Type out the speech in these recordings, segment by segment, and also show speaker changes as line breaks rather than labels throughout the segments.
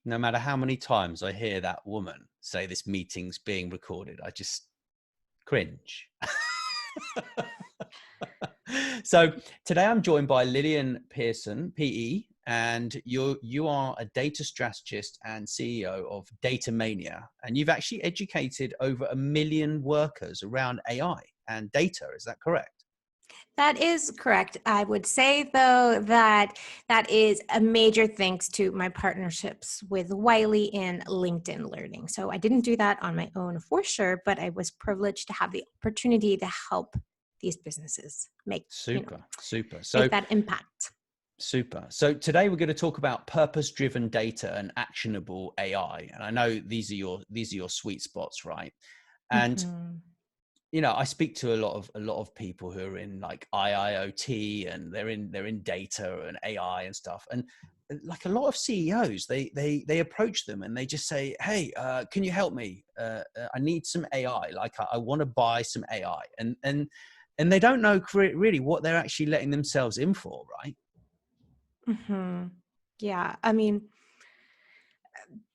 No matter how many times I hear that woman say this meeting's being recorded, I just cringe. So today I'm joined by Lillian Pierson, PE, and you are a data strategist and CEO of Mania, and you've actually educated over 1 million workers around AI and data. Is that correct?
That is correct. I would say, though, that that is a major thanks to my partnerships with Wiley and LinkedIn Learning. So I didn't do that on my own for sure, but I was privileged to have the opportunity to help these businesses make,
Super. So
make that impact.
super. So today we're going to talk about purpose-driven data and actionable AI. And I know these are your sweet spots, right? And
Mm-hmm.
I speak to a lot of people who are in like IIoT, and they're in data and AI and stuff. And like a lot of CEOs, they approach them and they just say, "Hey, can you help me? I need some AI. Like I want to buy some AI." And they don't know really what they're actually letting themselves in for, right?
Mm-hmm. Yeah, I mean,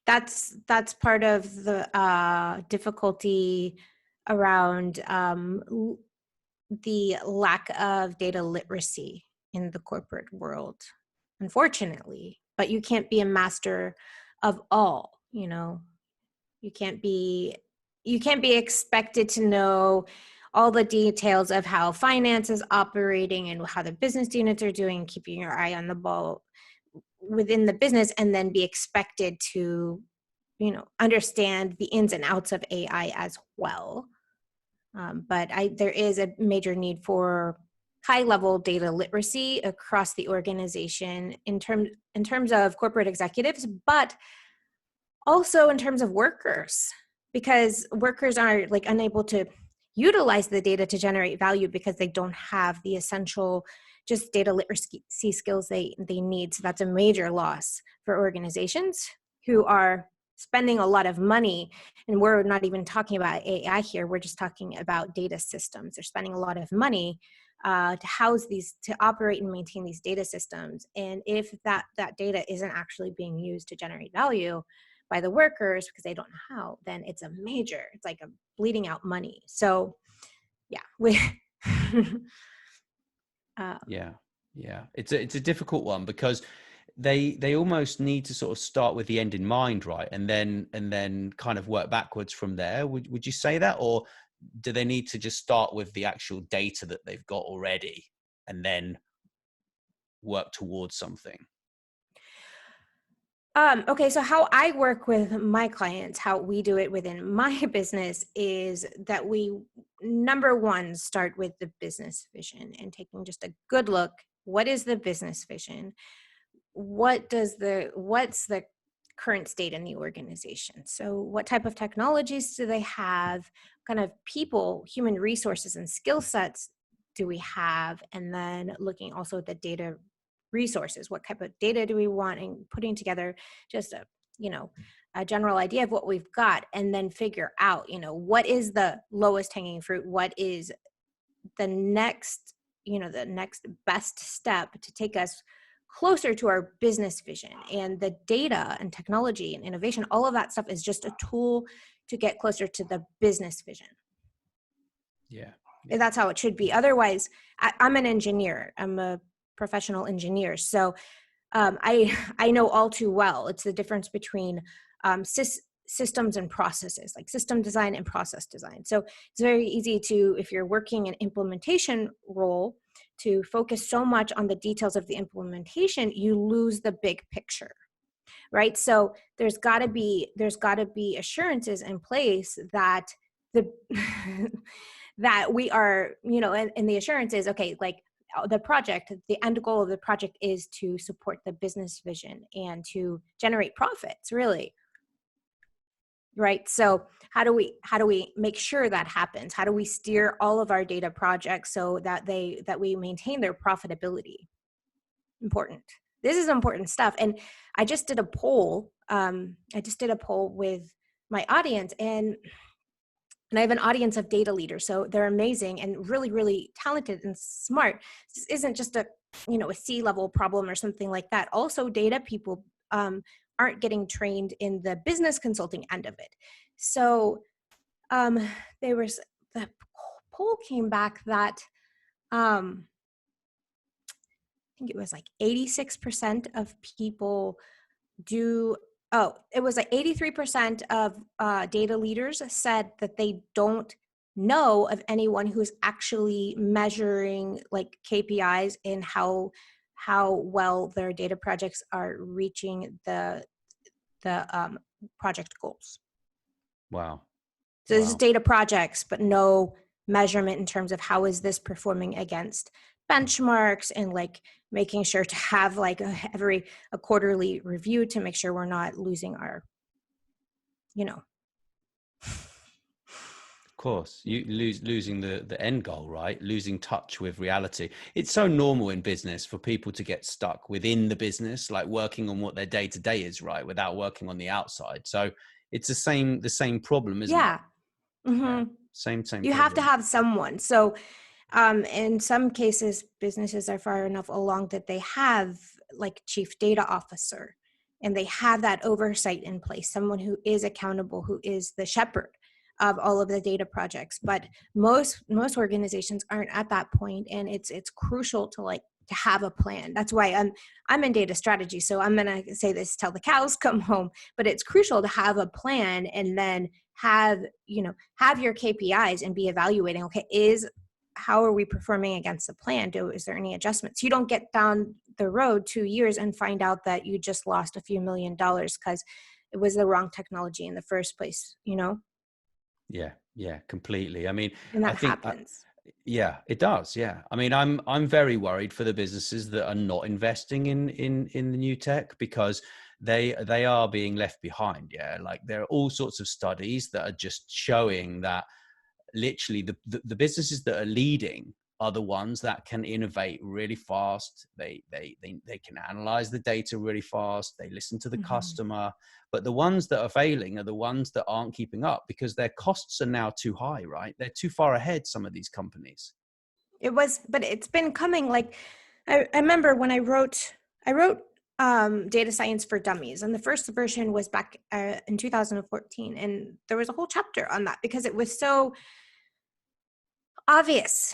that's part of the difficulty around the lack of data literacy in the corporate world, unfortunately. But you can't be a master of all, you can't be expected to know all the details of how finance is operating and how the business units are doing, keeping your eye on the ball within the business, and then be expected to understand the ins and outs of AI as well. But there is a major need for high-level data literacy across the organization in terms of corporate executives, but also in terms of workers, because workers are like unable to utilize the data to generate value because they don't have the essential just data literacy skills they need. So that's a major loss for organizations who are spending a lot of money. And we're not even talking about AI here. We're just talking about data systems. They're spending a lot of money to house these, to operate and maintain these data systems. And if that data isn't actually being used to generate value by the workers because they don't know how, then it's like a bleeding out money. So yeah,
Yeah. It's a difficult one because they almost need to sort of start with the end in mind, right? And then kind of work backwards from there. Would you say that, or do they need to just start with the actual data that they've got already and then work towards something?
Okay, so how I work with my clients, how we do it within my business is that we, number one, start with the business vision and taking just a good look. What is the business vision? What's the current state in the organization? So what type of technologies do they have? What kind of people, human resources and skill sets do we have? And then looking also at the data resources, what type of data do we want, and putting together just a general idea of what we've got, and then figure out, what is the lowest hanging fruit? What is the next best step to take us closer to our business vision? And the data and technology and innovation, all of that stuff is just a tool to get closer to the business vision.
Yeah.
That's how it should be. Otherwise, I'm an engineer. I'm a professional engineer. So I know all too well. It's the difference between systems and processes, like system design and process design. So it's very easy to, if you're working an implementation role, to focus so much on the details of the implementation, you lose the big picture, right? So there's got to be assurances in place that the that we are, and the assurance is, okay, like the end goal of the project is to support the business vision and to generate profits, really. Right. So how do we make sure that happens? How do we steer all of our data projects so that we maintain their profitability? Important. This is important stuff. And I just did a poll. With my audience, and I have an audience of data leaders. So they're amazing and really, really talented and smart. This isn't just a C-level problem or something like that. Also, data people aren't getting trained in the business consulting end of it. So the poll came back that I think it was like 86% of people it was like 83% of data leaders said that they don't know of anyone who's actually measuring like KPIs in how well their data projects are reaching the project goals.
Wow.
So this is data projects, but no measurement in terms of how is this performing against benchmarks, and like making sure to have like a quarterly review to make sure we're not losing our,
Of course, you losing the end goal, right? Losing touch with reality. It's so normal in business for people to get stuck within the business, like working on what their day to day is, right, without working on the outside. So it's the same problem, isn't it?
Mm-hmm.
Yeah. Same
You
problem.
have to have someone. So in some cases, businesses are far enough along that they have like chief data officer, and they have that oversight in place, someone who is accountable, who is the shepherd of all of the data projects. But most organizations aren't at that point, and it's crucial to have a plan. That's why I'm in data strategy, so I'm gonna say this till the cows come home. But it's crucial to have a plan, and then have your KPIs and be evaluating. Okay, how are we performing against the plan? Is there any adjustments? You don't get down the road 2 years and find out that you just lost a few $1 million because it was the wrong technology in the first place,
Yeah, completely. I mean,
and that
I think,
happens.
yeah, it does. Yeah. I mean, I'm very worried for the businesses that are not investing in the new tech, because they are being left behind. Yeah. Like there are all sorts of studies that are just showing that literally the businesses that are leading are the ones that can innovate really fast. They can analyze the data really fast. They listen to the customer. But the ones that are failing are the ones that aren't keeping up, because their costs are now too high, right? They're too far ahead, some of these companies.
But it's been coming. Like I remember when I wrote Data Science for Dummies, and the first version was back in 2014, and there was a whole chapter on that because it was so obvious.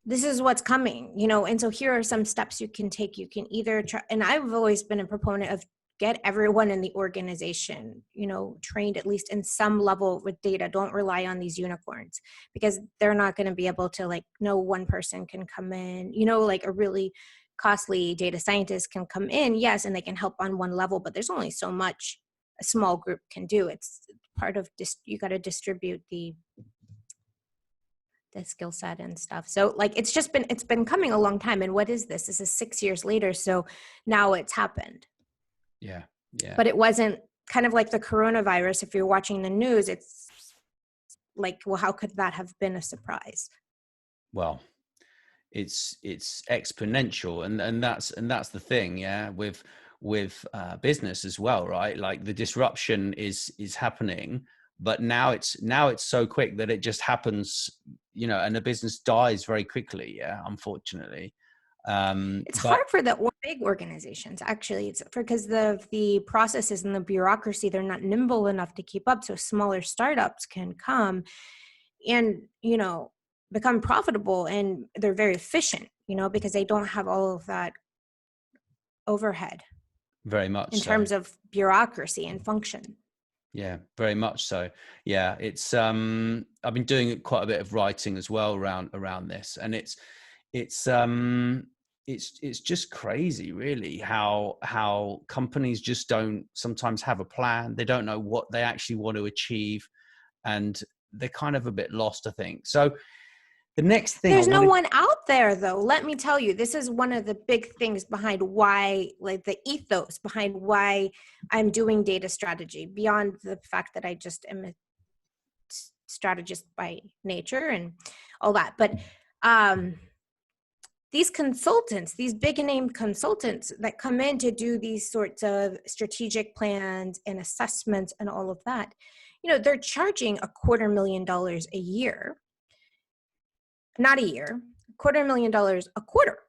This is what's coming, and so here are some steps you can take. You can either try, and I've always been a proponent of get everyone in the organization, trained at least in some level with data. Don't rely on these unicorns, because they're not going to be able to, no one person can come in, like a really costly data scientist can come in, yes, and they can help on one level, but there's only so much a small group can do. It's part of this. You got to distribute the skill set and stuff. So it's been coming a long time. And what is this? This is 6 years later. So now it's happened.
Yeah.
But it wasn't kind of like the coronavirus. If you're watching the news, it's like, well, how could that have been a surprise?
Well, it's exponential, and that's the thing. Yeah. With business as well, right? Like the disruption is happening, but now it's so quick that it just happens, and the business dies very quickly. Yeah, unfortunately.
It's hard for the big organizations, actually. It's because the processes and the bureaucracy, they're not nimble enough to keep up. So smaller startups can come and, become profitable, and they're very efficient, because they don't have all of that overhead.
Very much
in terms of bureaucracy and function.
Yeah, very much so. Yeah, it's I've been doing quite a bit of writing as well around this, and it's just crazy, really, how companies just don't sometimes have a plan. They don't know what they actually want to achieve, and they're kind of a bit lost, I think. So the next thing,
there's no one out there, though. Let me tell you, this is one of the big things behind why, the ethos behind why I'm doing data strategy, beyond the fact that I just am a strategist by nature and all that. But these consultants, these big name consultants that come in to do these sorts of strategic plans and assessments and all of that, they're charging $250,000 a year. Not a year, $250,000 a quarter.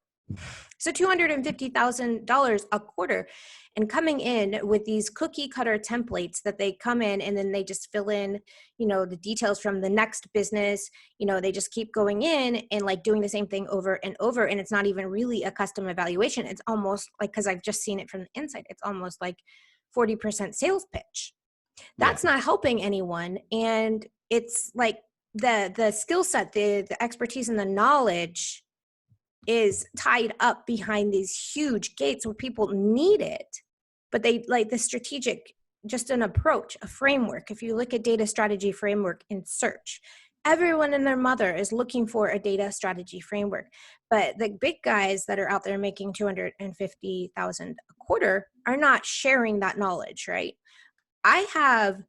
So $250,000 a quarter, and coming in with these cookie cutter templates that they come in and then they just fill in, the details from the next business. They just keep going in and like doing the same thing over and over. And it's not even really a custom evaluation. It's almost like, because I've just seen it from the inside, it's almost like 40% sales pitch.
Yeah.
That's not helping anyone. And it's like the skill set, the expertise and the knowledge is tied up behind these huge gates where people need it, but they like the strategic, just an approach, a framework. If you look at data strategy framework in search, everyone and their mother is looking for a data strategy framework. But the big guys that are out there making 250,000 a quarter are not sharing that knowledge, right? I have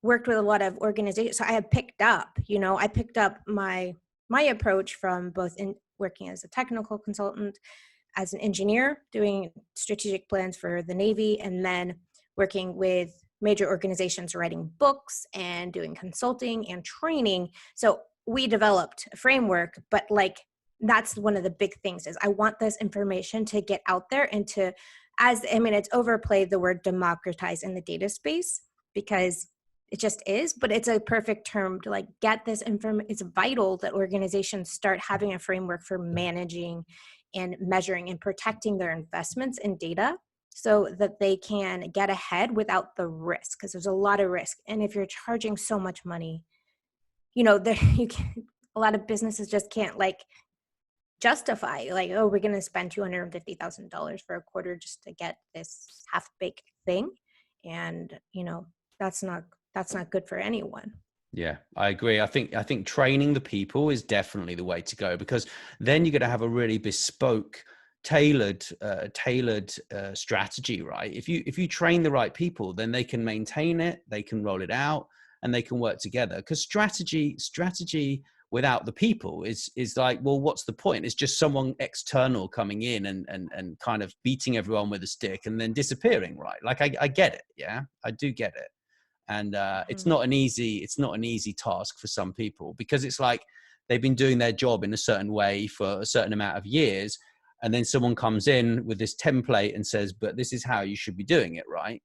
worked with a lot of organizations, so I have picked up, I picked up my approach from both in working as a technical consultant, as an engineer, doing strategic plans for the Navy, and then working with major organizations, writing books and doing consulting and training. So we developed a framework, but like that's one of the big things is I want this information to get out there and to, it's overplayed the word democratize in the data space because it just is, but it's a perfect term to like get this information. It's vital that organizations start having a framework for managing and measuring and protecting their investments in data so that they can get ahead without the risk, because there's a lot of risk. And if you're charging so much money, a lot of businesses just can't like justify like, oh, we're going to spend $250,000 for a quarter just to get this half-baked thing. And, that's not good for anyone.
Yeah, I agree. I think training the people is definitely the way to go, because then you're going to have a really bespoke, tailored strategy, right? If you train the right people, then they can maintain it, they can roll it out, and they can work together. Because strategy without the people is like, well, what's the point? It's just someone external coming in and kind of beating everyone with a stick and then disappearing, right? Like I get it. Yeah, I do get it. And it's not an easy task for some people, because it's like they've been doing their job in a certain way for a certain amount of years, and then someone comes in with this template and says, but this is how you should be doing it, right?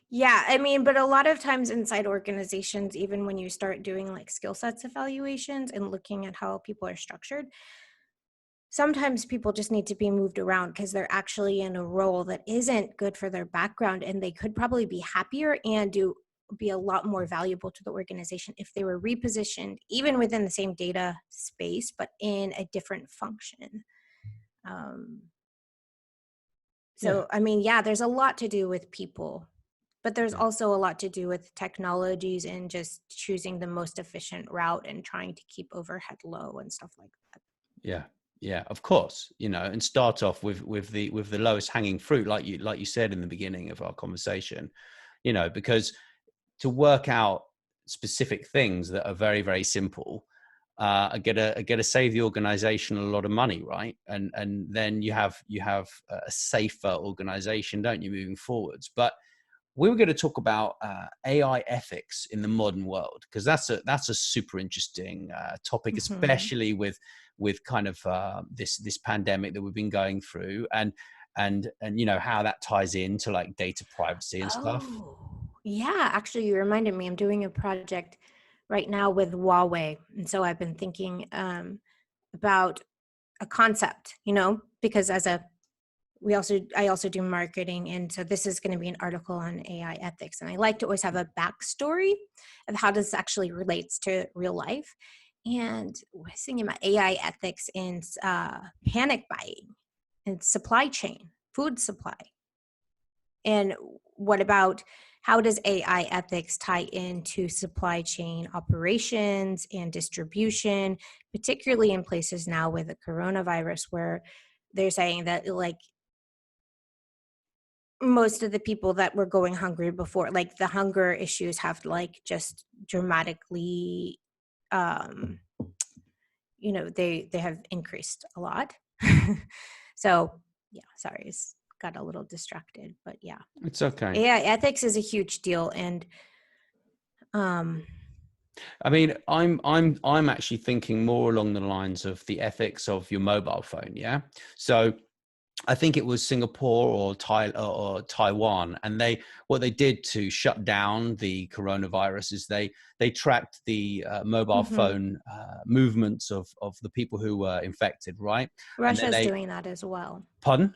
Yeah, but a lot of times inside organizations, even when you start doing like skill sets evaluations and looking at how people are structured, sometimes people just need to be moved around because they're actually in a role that isn't good for their background, and they could probably be happier and be a lot more valuable to the organization if they were repositioned even within the same data space but in a different function. So yeah, there's a lot to do with people, but there's also a lot to do with technologies and just choosing the most efficient route and trying to keep overhead low and stuff like that.
Yeah, of course, and start off with the lowest hanging fruit, like you said in the beginning of our conversation, because to work out specific things that are very, very simple are gonna save the organization a lot of money, right? And then you have a safer organization, don't you, moving forwards? But we were going to talk about AI ethics in the modern world, because that's a super interesting topic, especially with kind of this pandemic that we've been going through, and how that ties into like data privacy and stuff.
Yeah, actually, you reminded me. I'm doing a project right now with Huawei, and so I've been thinking about a concept, because I also do marketing, and so this is going to be an article on AI ethics, and I like to always have a backstory of how this actually relates to real life. And we're thinking about AI ethics in panic buying and supply chain, food supply. And what about how does AI ethics tie into supply chain operations and distribution, particularly in places now with the coronavirus where they're saying that like most of the people that were going hungry before, like the hunger issues have like just dramatically, they have increased a lot. So yeah, sorry, got a little distracted, but yeah.
It's okay.
AI ethics is a huge deal. And
I mean, I'm actually thinking more along the lines of the ethics of your mobile phone. Yeah. So I think it was Singapore or Taiwan, and what they did to shut down the coronavirus is they tracked the mobile
Hmm.
phone movements of the people who were infected, right? And then
Russia's
they,
doing that as well.
pardon?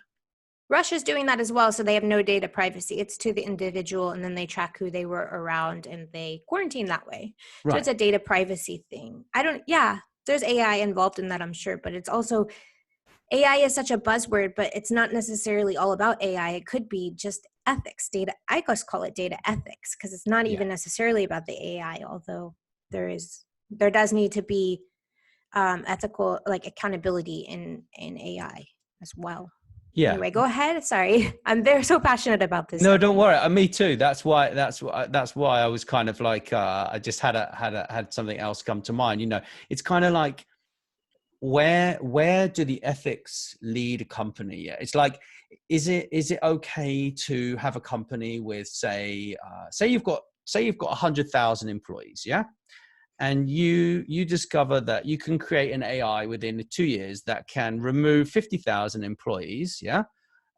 Russia's doing that as well, so they have no data privacy. It's to the individual, and then they track who they were around, and they quarantine that way. So it's
Right.
a data privacy thing. Yeah, there's AI involved in that, I'm sure, but it's also, AI is such a buzzword, but it's not necessarily all about AI. It could be just ethics, data. I just call it data ethics because it's not
Yeah.
even necessarily about the AI, although there does need to be ethical, like accountability in AI as well.
Yeah.
Anyway, go ahead. Sorry, I'm very so passionate about this
No, don't
subject.
worry. Me too. That's why I was kind of like I just had something else come to mind. You know, it's kind of like where do the ethics lead a company? Yeah, it's like, is it okay to have a company with say you've got 100,000 employees, yeah, and you discover that you can create an AI within 2 years that can remove 50,000 employees, yeah,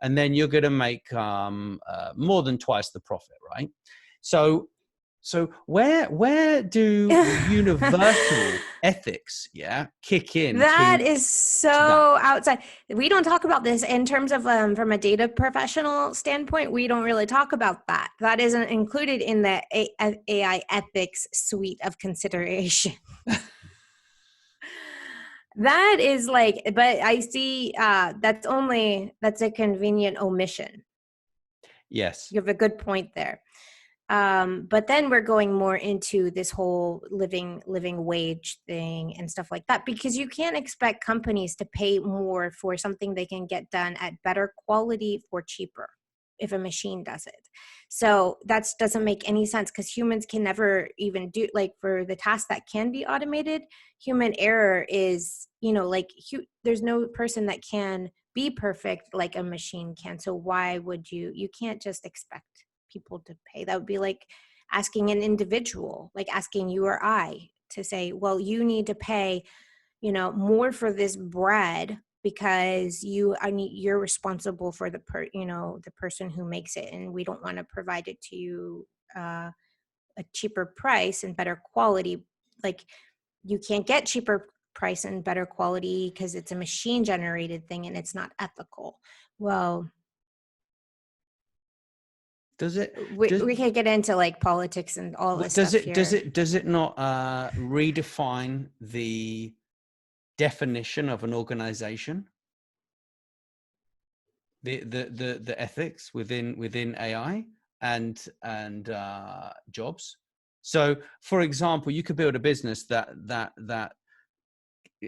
and then you're going to make more than twice the profit, right? So where do universal ethics, yeah, kick in
That
to
is
that?
so outside. We don't talk about this in terms of from a data professional standpoint. We don't really talk about that. That isn't included in the AI ethics suite of consideration. That is like, but I see that's a convenient omission.
Yes.
You have a good point there. But then we're going more into this whole living wage thing and stuff like that, because you can't expect companies to pay more for something they can get done at better quality for cheaper if a machine does it. So that doesn't make any sense, because humans can never even do, like, for the tasks that can be automated, human error is, like, there's no person that can be perfect like a machine can. So why would you can't just expect people to pay. That would be like asking an individual, like asking you or I to say, well, you need to pay, more for this bread because you're responsible for the person who makes it, and we don't want to provide it to you a cheaper price and better quality. Like, you can't get cheaper price and better quality because it's a machine generated thing and it's not ethical. Well,
Does it does
we can't get into like politics and all this
does
stuff
it does
here.
it does it not redefine the definition of an organization? The ethics within AI and jobs. So, for example, you could build a business that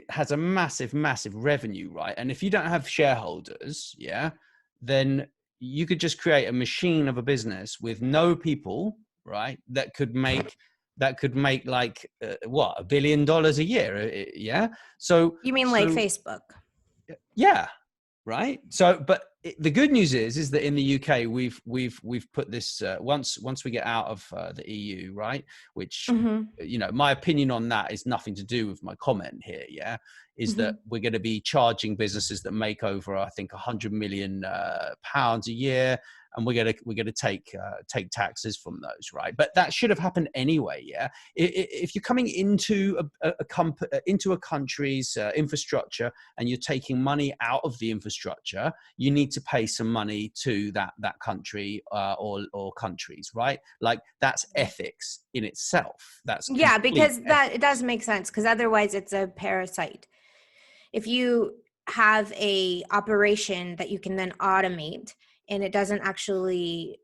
has a massive revenue, right? And if you don't have shareholders, yeah, then you could just create a machine of a business with no people, right? That could make like what, $1 billion a year, yeah. So
You mean like
so
Facebook?
yeah, right. So but the good news is that in the UK we've put this once we get out of the EU, right, which,
Mm-hmm.
my opinion on that is nothing to do with my comment here, yeah, is
Mm-hmm.
that we're going to be charging businesses that make over, I think, 100 million pounds a year, and we're going to take taxes from those, right? But that should have happened anyway, yeah. If you're coming into into a country's infrastructure and you're taking money out of the infrastructure, you need to pay some money to that country or countries, right? Like, that's ethics in itself. That's
Yeah,
complete
because that it
ethics.
does make sense, because otherwise it's a parasite. If you have a operation that you can then automate and it doesn't actually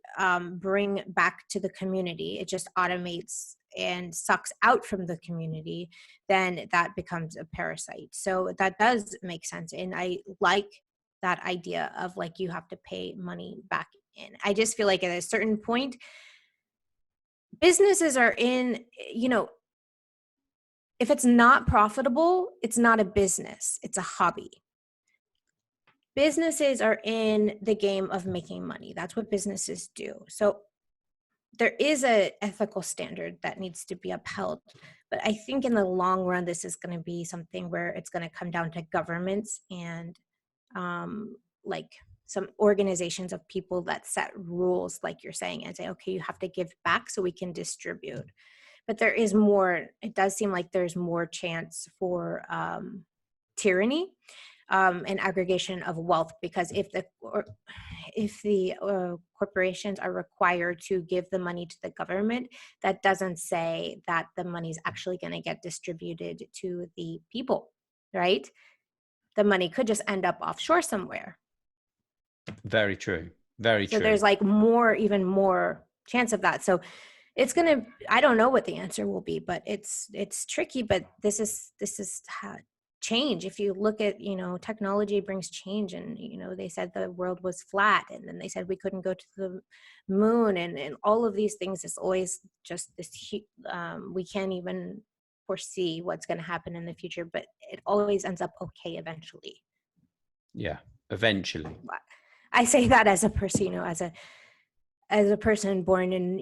bring back to the community, it just automates and sucks out from the community, then that becomes a parasite. So that does make sense, and I like that idea of, like, you have to pay money back in. I just feel like at a certain point, businesses are in, if it's not profitable, it's not a business, it's a hobby. Businesses are in the game of making money. That's what businesses do. So there is a ethical standard that needs to be upheld, But I think in the long run, this is going to be something where it's going to come down to governments and like some organizations of people that set rules, like you're saying, and say, okay, you have to give back so we can distribute. But there is more, it does seem like there's more chance for tyranny and aggregation of wealth, because if the corporations are required to give the money to the government, that doesn't say that the money is actually going to get distributed to the people, right? The money could just end up offshore somewhere.
Very true. Very
So
true.
there's like even more chance of that. So it's gonna, I don't know what the answer will be, but it's tricky. But this is how change. If you look at, technology brings change, and they said the world was flat, and then they said we couldn't go to the moon, and all of these things is always just this. We can't even foresee what's going to happen in the future, but it always ends up okay eventually.
Yeah, eventually.
I say that as a person, as a person born in,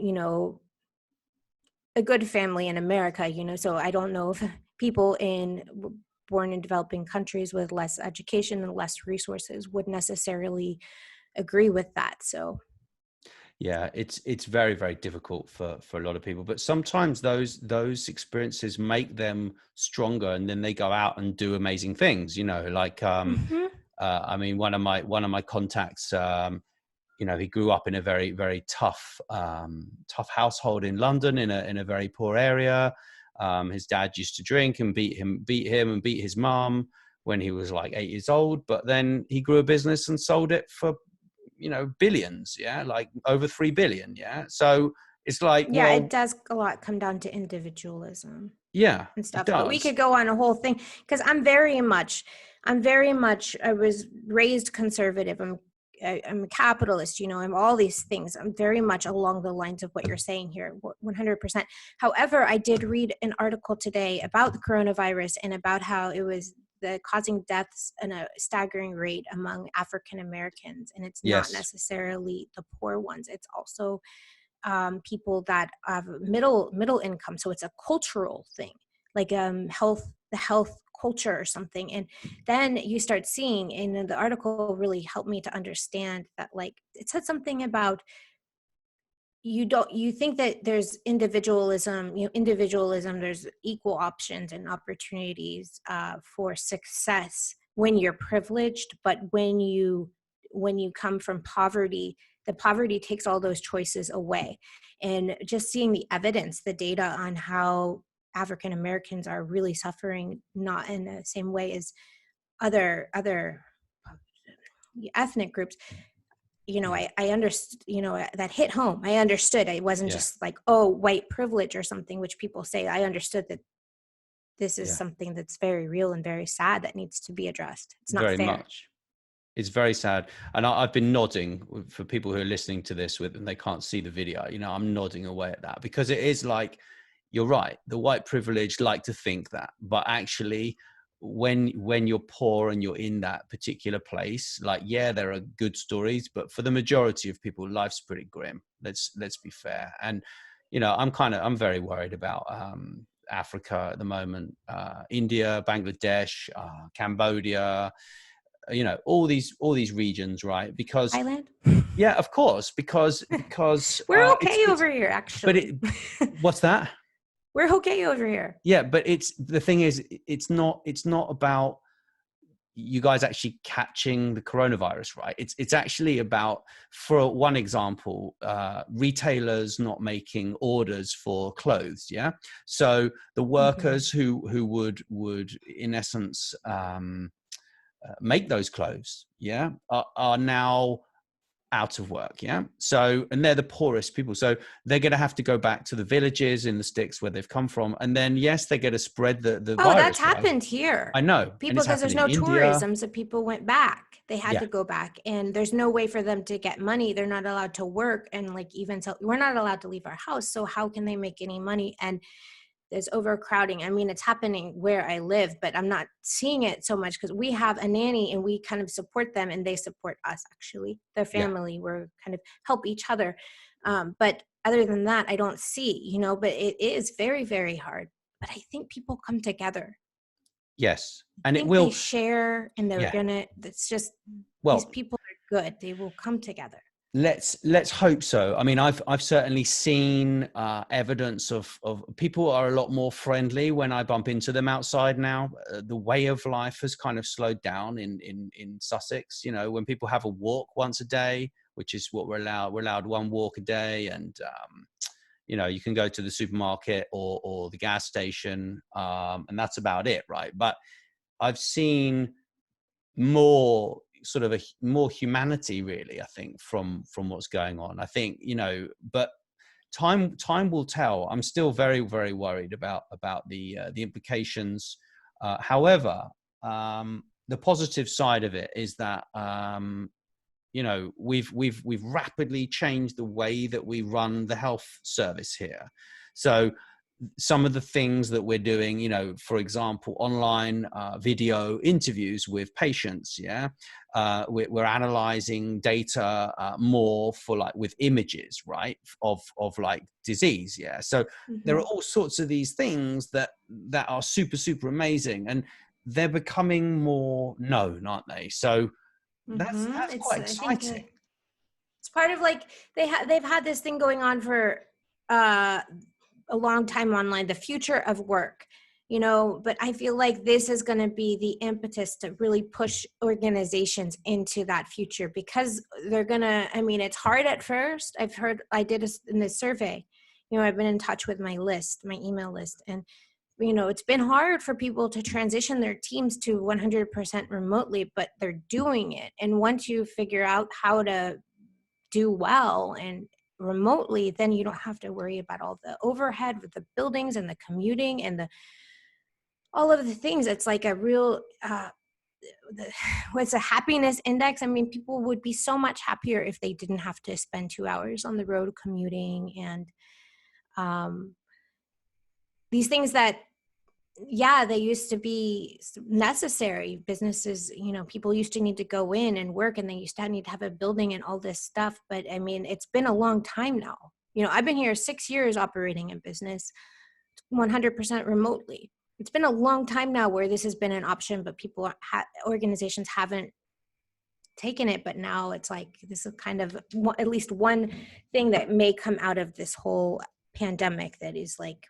a good family in America, so I don't know if people born in developing countries with less education and less resources would necessarily agree with that. So
yeah, it's very, very difficult for a lot of people, but sometimes those experiences make them stronger, and then they go out and do amazing things, like I mean, one of my contacts, he grew up in a very, very tough household in London, in a very poor area. His dad used to drink and beat him and beat his mom when he was like 8 years old. But then he grew a business and sold it for, billions. Yeah. Like over 3 billion. Yeah. So it's like,
yeah, it does a lot come down to individualism.
Yeah,
And stuff.
it
But we
does.
could go on a whole thing, because I was raised conservative. I'm a capitalist, I'm all these things. I'm very much along the lines of what you're saying here, 100%. However, I did read an article today about the coronavirus and about how it was causing deaths in a staggering rate among African Americans. And it's not
Yes.
necessarily the poor ones. It's also people that have middle income. So it's a cultural thing, like the health culture or something. And then you start seeing, and the article really helped me to understand that, like, it said something about you think that there's individualism, there's equal options and opportunities for success when you're privileged, but when you come from poverty, the poverty takes all those choices away. And just seeing the evidence, the data on how African Americans are really suffering, not in the same way as other ethnic groups, I understood, that hit home. I understood. I wasn't just like, oh, white privilege or something, which people say. I understood that this is something that's very real and very sad that needs to be addressed. It's not
very
fair.
much. It's very sad. And I've been nodding for people who are listening to this and they can't see the video. I'm nodding away at that, because it is like, you're right. The white privilege like to think that, but actually when you're poor and you're in that particular place, like, yeah, there are good stories, but for the majority of people, life's pretty grim. Let's be fair. And, I'm very worried about, Africa at the moment, India, Bangladesh, Cambodia, all these regions, right? Because
Thailand?
yeah, of course, because
we're okay over here, actually.
But what's that?
We're okay over here.
Yeah, but the thing is, it's not about you guys actually catching the coronavirus, right? It's actually about, for one example, retailers not making orders for clothes. Yeah, so the workers who would in essence make those clothes, are now out of work. So, and they're the poorest people, so they're going to have to go back to the villages in the sticks where they've come from, and then yes, they're going to spread the virus.
That's happened here.
I know,
people, because there's no tourism, so people went back. They had to go back, and there's no way for them to get money. They're not allowed to work, and like, even so, we're not allowed to leave our house, so how can they make any money? And there's overcrowding. I mean, it's happening where I live, but I'm not seeing it so much because we have a nanny and we kind of support them, and they support us, actually. Their family, we're kind of help each other. But other than that, I don't see, but it is very, very hard but I think people come together.
Yes.
I
And it
think they
will,
share, and they're
yeah.
gonna, it's just, these
Well,
people are good. They will come together.
let's hope so. I mean, I've certainly seen evidence of people are a lot more friendly when I bump into them outside now. The way of life has kind of slowed down in Sussex. You know, when people have a walk once a day, which is what we're allowed one walk a day, and you know, you can go to the supermarket or the gas station, and that's about it, right? But I've seen more sort of more humanity, really, I think, from what's going on. I think, you know, but time will tell. I'm still very, very worried about the implications. However, the positive side of it is that you know, we've rapidly changed the way that we run the health service here. So some of the things that we're doing, you know, for example, online video interviews with patients, yeah, we're analyzing data more for like with images, right, of like disease, yeah. So there are all sorts of these things that are super amazing, and they're becoming more known, aren't they? So that's
It's,
quite
I think
exciting.
it's part of like, they've had this thing going on for uh, a long time online, the future of work, you know, but I feel like this is going to be the impetus to really push organizations into that future, because they're going to, I mean, it's hard at first. I've heard, I did in this survey, you know, I've been in touch with my list, my email list, and you know, it's been hard for people to transition their teams to 100% remotely, but they're doing it. And once you figure out how to do well and remotely, then you don't have to worry about all the overhead with the buildings and the commuting and the all of the things. It's like a real what's a happiness index. I mean, people would be so much happier if they didn't have to spend 2 hours on the road commuting, and these things that, yeah, they used to be necessary. Businesses, you know, people used to need to go in and work, and they used to need to have a building and all this stuff. But I mean, it's been a long time now. You know, I've been here 6 years operating a business 100% remotely. It's been a long time now where this has been an option, but people, organizations haven't taken it. But now it's like, this is kind of at least one thing that may come out of this whole pandemic that is like,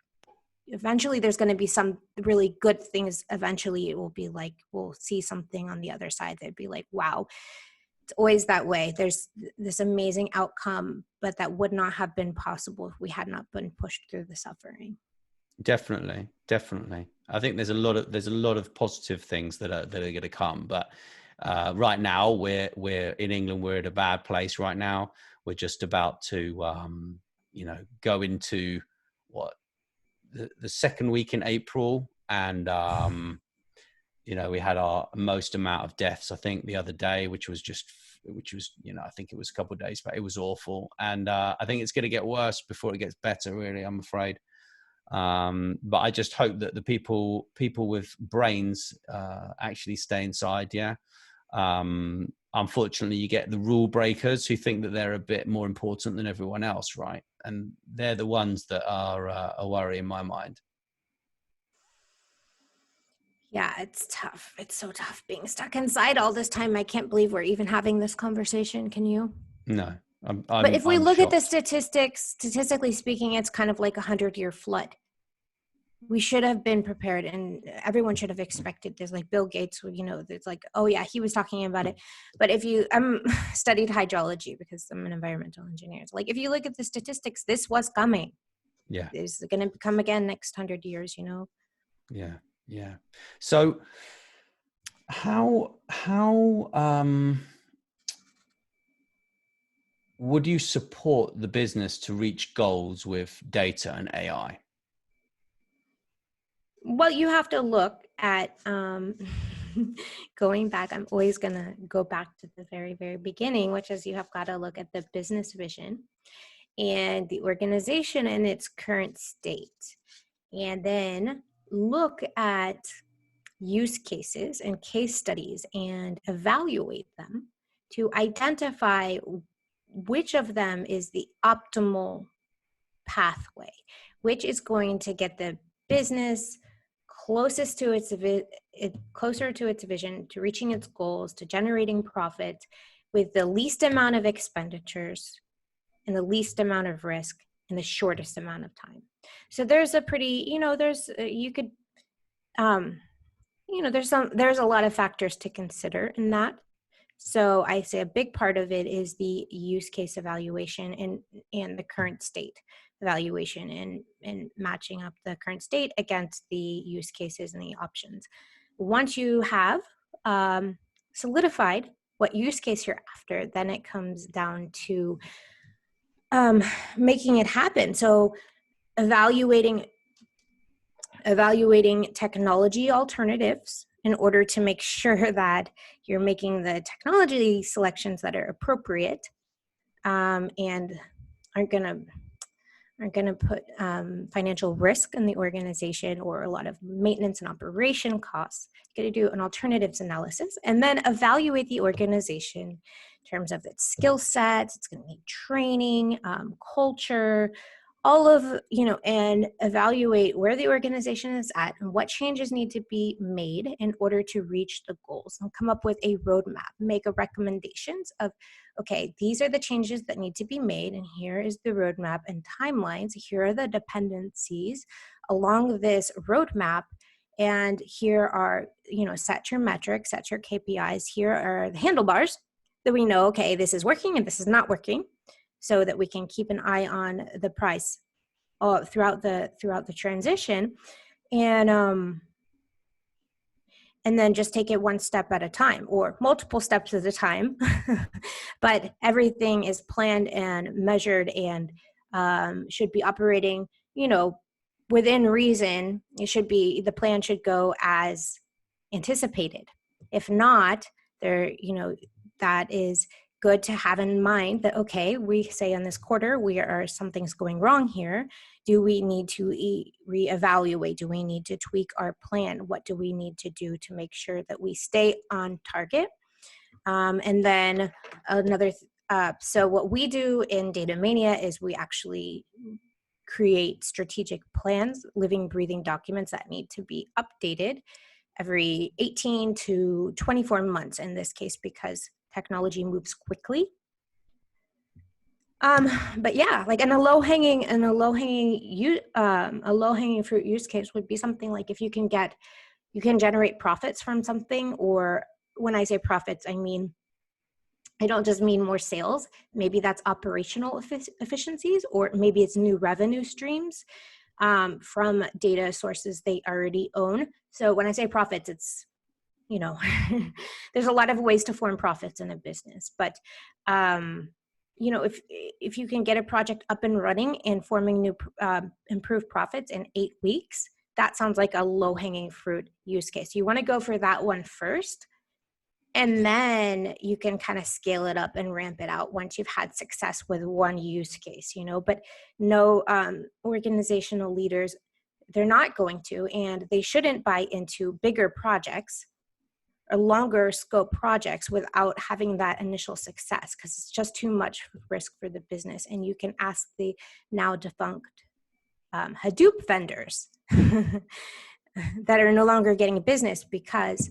eventually there's going to be some really good things. Eventually it will be like, we'll see something on the other side that'd be like, wow, it's always that way. There's this amazing outcome, but that would not have been possible if we had not been pushed through the suffering.
Definitely. I think there's a lot of positive things that are going to come, but right now we're in England, we're at a bad place right now. We're just about to you know, go into what, the second week in April, and you know, we had our most amount of deaths, I think, the other day, which was, you know, I think it was a couple of days, but it was awful. And I think it's going to get worse before it gets better, really, I'm afraid. But I just hope that the people with brains actually stay inside. Yeah. Unfortunately, you get the rule breakers who think that they're a bit more important than everyone else, right? And they're the ones that are a worry in my mind.
Yeah, it's tough. It's so tough being stuck inside all this time. I can't believe we're even having this conversation. Can you?
No,
But if we
I'm
look at the
shocked.
statistics, statistically speaking, it's kind of like 100-year flood. We should have been prepared, and everyone should have expected this. Like Bill Gates, you know, it's like, oh yeah, he was talking about it. But if you, I'm studied hydrology because I'm an environmental engineer. So like, if you look at the statistics, this was coming.
Yeah.
It's going to come again next 100 years, you know?
Yeah. So how would you support the business to reach goals with data and AI?
Well, you have to look at going back. I'm always going to go back to the very, very beginning, which is you have got to look at the business vision and the organization in its current state. And then look at use cases and case studies and evaluate them to identify which of them is the optimal pathway, which is going to get the business closest to closer to its vision, to reaching its goals, to generating profit with the least amount of expenditures and the least amount of risk in the shortest amount of time. So there's a pretty, there's a lot of factors to consider in that. So I say a big part of it is the use case evaluation and the current state evaluation and matching up the current state against the use cases and the options. Once you have solidified what use case you're after, then it comes down to making it happen. So evaluating technology alternatives in order to make sure that you're making the technology selections that are appropriate and aren't going to put financial risk in the organization or a lot of maintenance and operation costs. You got to do an alternatives analysis and then evaluate the organization in terms of its skill sets. It's going to need training, culture, all of, and evaluate where the organization is at and what changes need to be made in order to reach the goals, and come up with a roadmap, make a recommendations of, okay, these are the changes that need to be made, and here is the roadmap and timelines. Here are the dependencies along this roadmap, and here are, set your metrics, set your KPIs. Here are the handlebars that we know, okay, this is working and this is not working, so that we can keep an eye on the price throughout the transition, and then just take it one step at a time or multiple steps at a time. But everything is planned and measured and should be operating, within reason. The plan should go as anticipated. If not, that is good to have in mind that, okay, we say on this quarter, something's going wrong here. Do we need to reevaluate? Do we need to tweak our plan? What do we need to do to make sure that we stay on target? And then so what we do in Data Mania is we actually create strategic plans, living, breathing documents that need to be updated every 18 to 24 months in this case, because technology moves quickly. But yeah, like a low hanging fruit use case would be something like if you can generate profits from something, or when I say profits, I don't just mean more sales. Maybe that's operational efficiencies, or maybe it's new revenue streams from data sources they already own. So when I say profits, it's, there's a lot of ways to form profits in a business, but if you can get a project up and running and forming new improved profits in 8 weeks, that sounds like a low-hanging fruit use case. You want to go for that one first, and then you can kind of scale it up and ramp it out once you've had success with one use case, but no organizational leaders, they're not going to, and they shouldn't buy into bigger projects or longer scope projects without having that initial success, because it's just too much risk for the business. And you can ask the now defunct Hadoop vendors that are no longer getting business because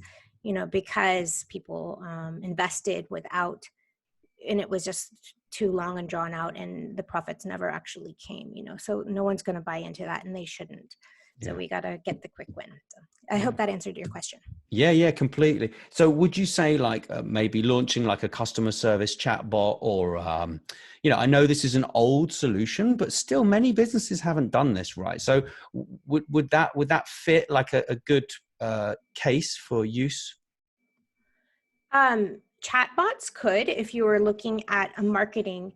people invested without, and it was just too long and drawn out, and the profits never actually came, so no one's going to buy into that, and they shouldn't. So we got to get the quick win. So I hope that answered your question.
Yeah, completely. So would you say maybe launching like a customer service chatbot, or, I know this is an old solution, but still many businesses haven't done this right. So would that fit like a good case for use?
Chatbots could, if you were looking at a marketing,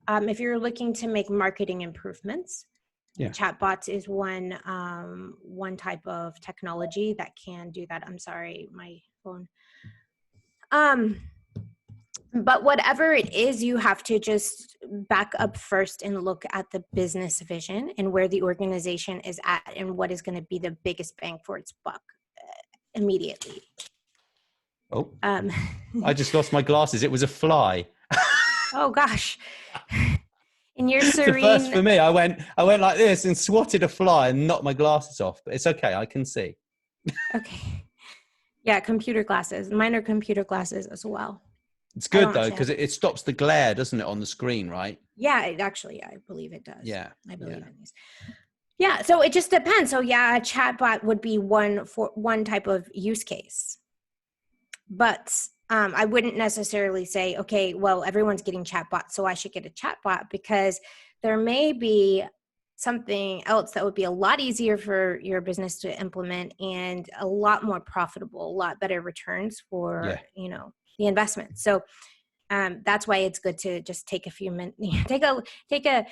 if you're looking to make marketing improvements. Yeah. Chatbots is one type of technology that can do that. I'm sorry, my phone. But whatever it is, you have to just back up first and look at the business vision and where the organization is at and what is going to be the biggest bang for its buck immediately.
Oh, I just lost my glasses. It was a fly.
Oh gosh. In your
It's the first for
serene,
me. I went like this and swatted a fly and knocked my glasses off. But it's okay. I can see.
okay. Yeah, computer glasses. Mine are computer glasses as well.
It's
I
good
don't
though,
actually have.
because it stops the glare, doesn't it, on the screen, right?
Yeah, it actually, I believe it does.
Yeah.
I believe in these. Yeah, so it just depends. So yeah, a chatbot would be one type of use case. But I wouldn't necessarily say, okay, well, everyone's getting chatbots, so I should get a chatbot, because there may be something else that would be a lot easier for your business to implement and a lot more profitable, a lot better returns for,
Yeah.
the investment. So that's why it's good to just take a few minutes, take a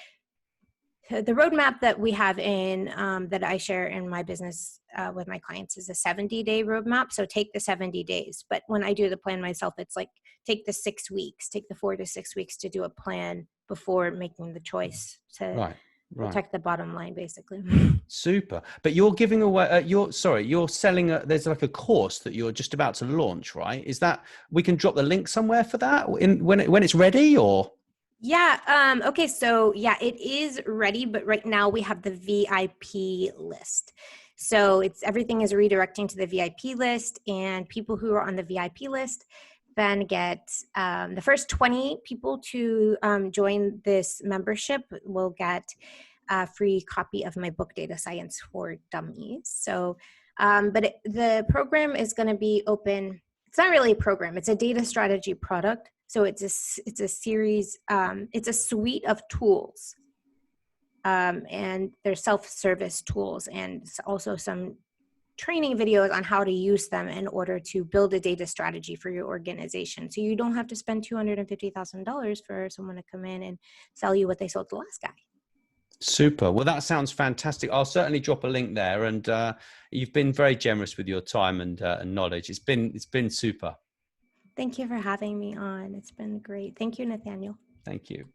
the roadmap that we have in that I share in my business with my clients is a 70-day roadmap. So take the 70 days. But when I do the plan myself, it's like take the 6 weeks, take the 4 to 6 weeks to do a plan before making the choice to
Right.
protect the bottom line, basically.
Super. But you're giving away, you're selling, there's like a course that you're just about to launch, right? Is that, we can drop the link somewhere for that when it's ready, or?
Yeah. Okay. So yeah, it is ready, but right now we have the VIP list. So everything is redirecting to the VIP list, and people who are on the VIP list then get the first 20 people to join this membership will get a free copy of my book, Data Science for Dummies. So, the program is going to be open. It's not really a program. It's a data strategy product. So it's a series. It's a suite of tools, and they're self-service tools, and also some training videos on how to use them in order to build a data strategy for your organization. So you don't have to spend $250,000 for someone to come in and sell you what they sold the last guy.
Super. Well, that sounds fantastic. I'll certainly drop a link there. And you've been very generous with your time and knowledge. It's been super.
Thank you for having me on. It's been great. Thank you, Nathaniel.
Thank you.